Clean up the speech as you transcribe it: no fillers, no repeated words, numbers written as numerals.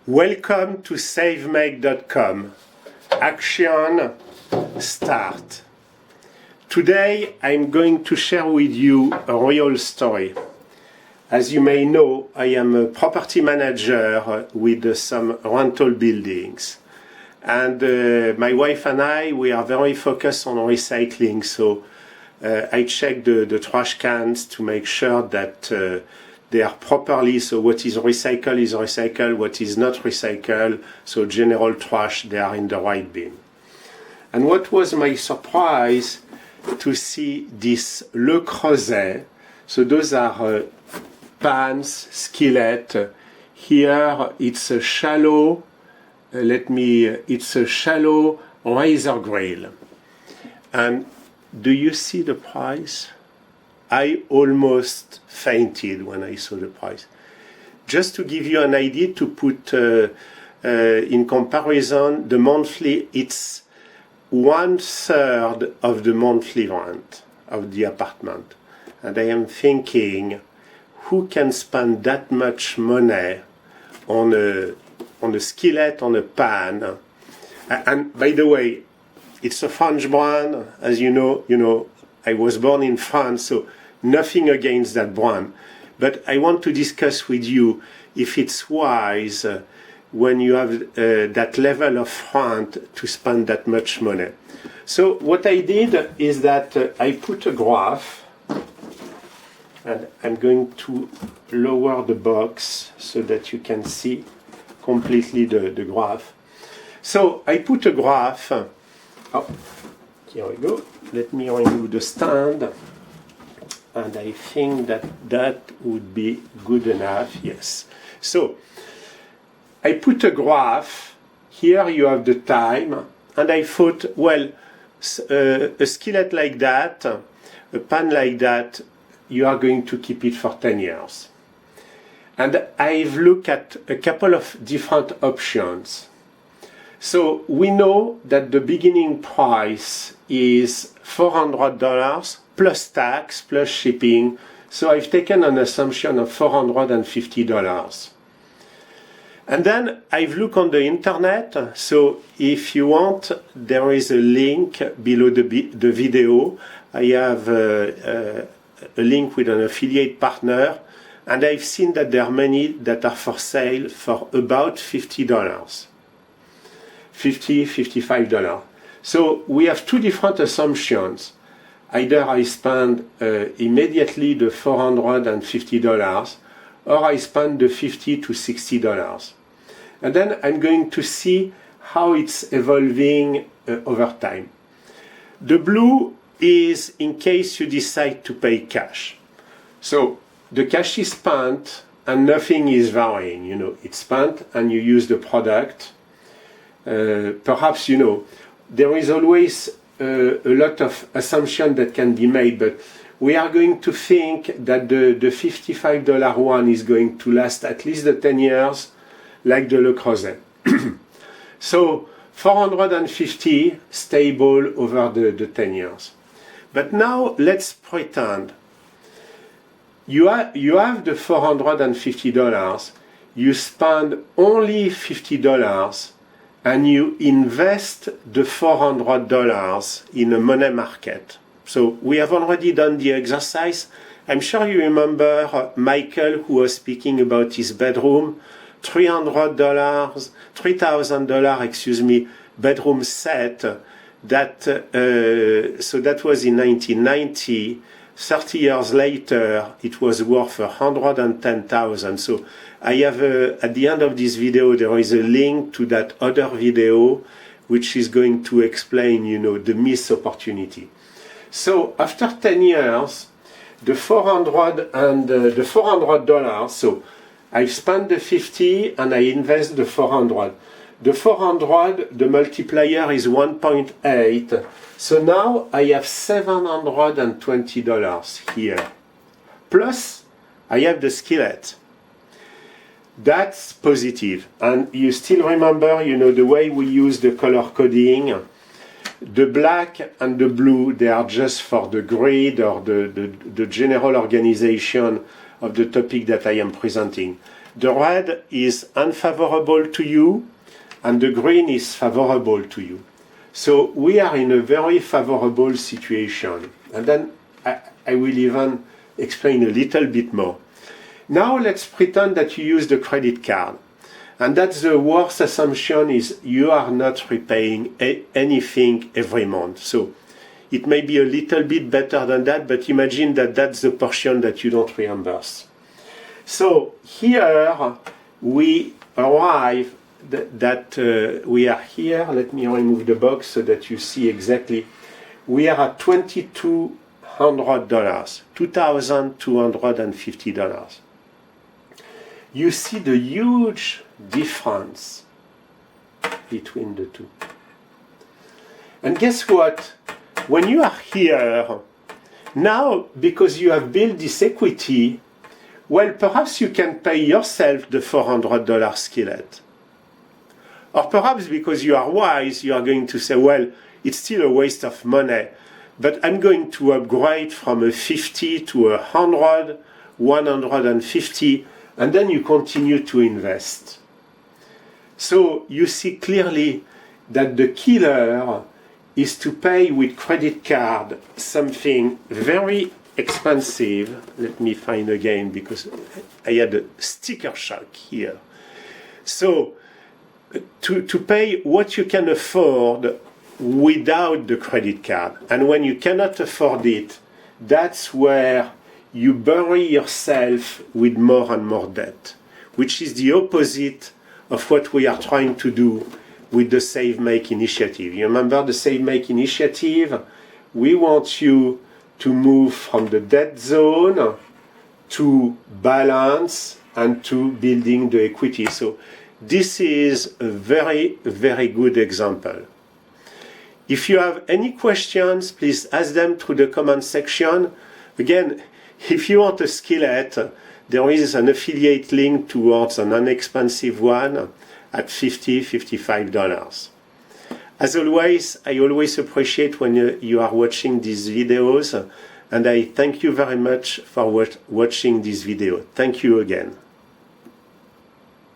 Welcome to Savemake.com. Action start. Today I'm going to share with you a real story. As you may know, I am a property manager with some rental buildings. And my wife and we are very focused on recycling. So I check the trash cans to make sure that they are properly, so what is recycled, what is not recycled, so general trash, they are in the right bin. And what was my surprise to see this Le Creuset, so those are pans, skillet. Here it's a shallow, it's a shallow Braiser grill. And do you see the price? I almost fainted when I saw the price. Just to give you an idea, to put in comparison, the monthly, it's 1/3 of the monthly rent of the apartment. And I am thinking, who can spend that much money on a skillet, on a pan? And by the way, it's a French brand, as you know, I was born in France, so nothing against that brand. But I want to discuss with you if it's wise when you have that level of rent to spend that much money. So what I did is that I put a graph, and I'm going to lower the box so that you can see completely the graph. So I put a graph. Oh, here we go. Let me remove the stand. And I think that would be good enough, yes. So, I put a graph. Here you have the time. And I thought, well, a skillet like that, a pan like that, you are going to keep it for 10 years. And I've looked at a couple of different options. So we know that the beginning price is $400 plus tax, plus shipping. So I've taken an assumption of $450. And then I've looked on the internet. So if you want, there is a link below the video. I have a link with an affiliate partner. And I've seen that there are many that are for sale for about $50. $50, $55. So we have two different assumptions. Either I spend immediately the $450, or I spend the $50 to $60. And then I'm going to see how it's evolving over time. The blue is in case you decide to pay cash. So the cash is spent and nothing is varying. It's spent and you use the product. Perhaps, there is always a lot of assumption that can be made, but we are going to think that the $55 one is going to last at least the 10 years, like the Le Creuset. So 450 stable over the 10 years. But now let's pretend you have the $450, you spend only $50, and you invest the $400 in a money market. So we have already done the exercise. I'm sure you remember Michael, who was speaking about his bedroom, $3,000, bedroom set. So that was in 1990. 30 years later, it was worth $110,000. So I have, at the end of this video, there is a link to that other video, which is going to explain, the missed opportunity. So after 10 years, the $400, so I spend the 50 and I invest the 400. The 400, the multiplier is 1.8. So now I have $720 here. Plus, I have the skillet. That's positive. And you still remember, the way we use the color coding. The black and the blue, they are just for the grid or the general organization of the topic that I am presenting. The red is unfavorable to you, and the green is favorable to you. So we are in a very favorable situation. And then I will even explain a little bit more. Now let's pretend that you use the credit card. And that's the worst assumption is you are not repaying anything every month. So it may be a little bit better than that, but imagine that that's the portion that you don't reimburse. So here we arrive that we are here. Let me remove the box so that you see exactly. We are at $2,200, $2,250. You see the huge difference between the two. And guess what? When you are here, now because you have built this equity, well, perhaps you can pay yourself the $400 skillet. Or perhaps because you are wise, you are going to say, well, it's still a waste of money, but I'm going to upgrade from a 50 to 100, 150, and then you continue to invest. So you see clearly that the killer is to pay with credit card something very expensive. Let me find again because I had a sticker shock here. So to pay what you can afford without the credit card. And when you cannot afford it, that's where you bury yourself with more and more debt, which is the opposite of what we are trying to do with the Savemake initiative. You remember the Savemake initiative? We want you to move from the debt zone to balance and to building the equity. So this is a very, very good example. If you have any questions, please ask them through the comment section. Again, if you want a skillet, there is an affiliate link towards an inexpensive one at $50, $55. As always, I always appreciate when you are watching these videos, and I thank you very much for watching this video. Thank you again.